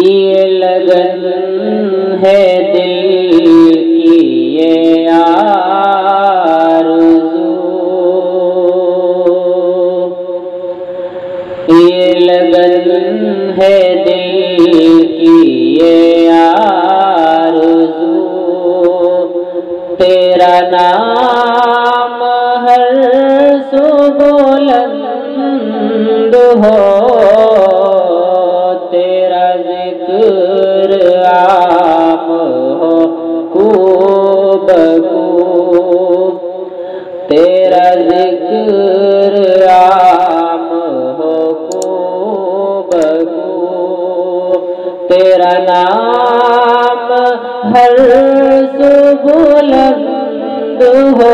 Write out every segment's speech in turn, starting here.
یہ لگن ہے دل کی یہ آرزو، یہ لگن ہے دل کی یہ آرزو، تیرا نام ہر سو بلند ہو، تیرا ذکر عام ہو کو بکو، تیرا ذکر عام ہو کو بکو، تیرا نام ہر سو بلند ہو،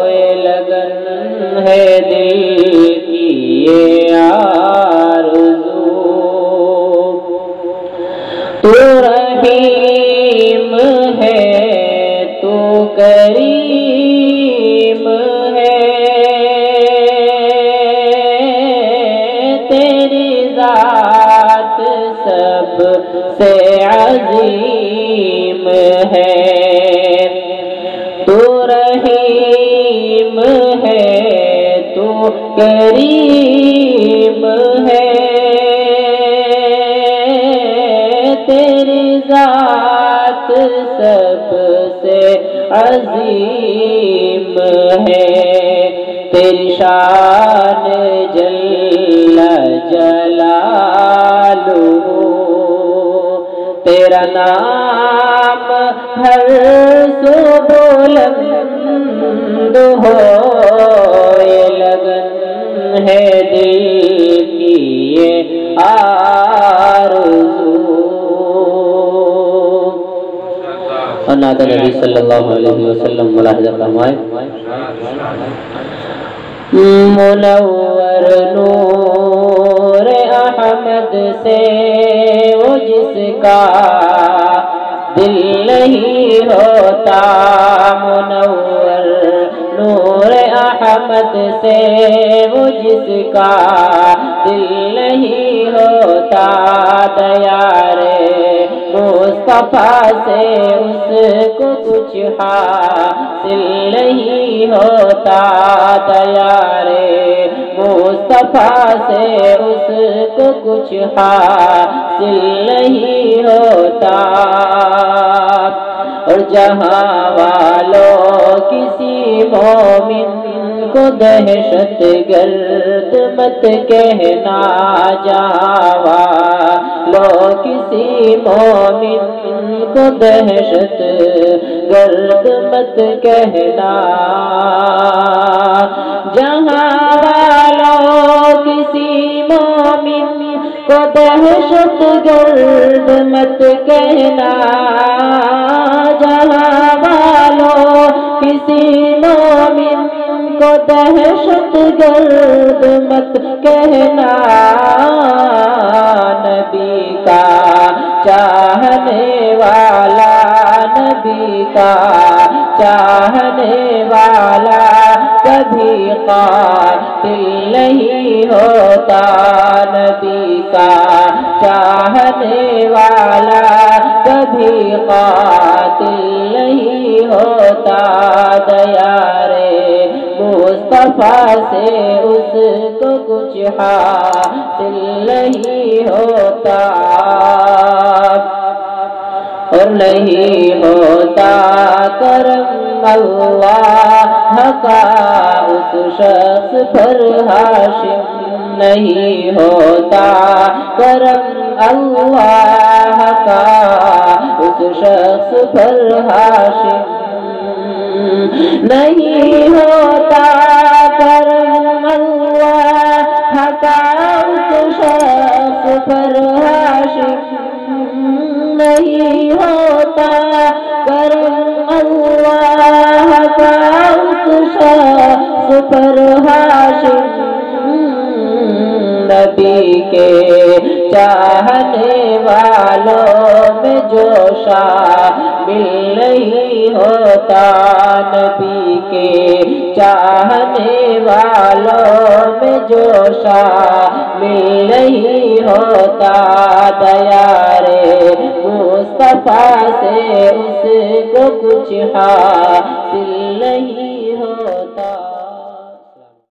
یہ لگن ہے دل کی یہ آرزو، تو رحیم ہے تو کریم ہے، تیری ذات سب سے عظیم ہے، تو رحیم ہے تو کریم ہے، تیری ذات سب سے عظیم ہے، تیری شان جل جلالہ، تیرا نام ہر سو بلند ہو، یہ لگن ہے دل کی یہ آرزو۔ نعت نبی صلی اللہ علیہ وسلم ملاحظہ فرمائے، منور نور احمد سے وہ جس کا دل نہیں ہوتا، منور نور احمد سے وہ جس کا دل نہیں ہوتا، دیار مصطفیٰ سے اس کو کچھ حاصل نہیں ہوتا، دیار مصطفیٰ سے اس کو کچھ حاصل نہیں ہوتا، اور جہاں والوں کسی مومن کو دہشت گرد مت کہنا، جہاں والوں کسی مومن کو دہشت گرد مت کہنا، جہاں والوں کسی مومن کو دہشت گرد مت کہنا، جہاں والوں کسی مومن کو دہشت گرد مت کہنا، نبی کا چاہنے والا، نبی کا چاہنے والا کبھی قاتل نہیں ہوتا، نبی کا چاہنے والا کبھی قاتل نہیں ہوتا، دیار مصطفیٰ سے اس کو کچھ حاصل نہیں ہوتا، اور نہیں ہوتا کرم اللہ کا اس شخص پر ہاشم، نہیں ہوتا کرم اللہ کا اس شخص پر ہاشم، نہیں ہوتا کرم اللہ کا اس شخص پر ہاشم، نہیں ہوتا کرم اللہ کا اس شخص پر ہاشم، نبی کے چاہنے والوں میں جو شامل نہیں ہوتا، نبی کے چاہنے والوں میں جو شامل نہیں ہوتا، مصطفیٰ سے اس کو کچھ حاصل نہیں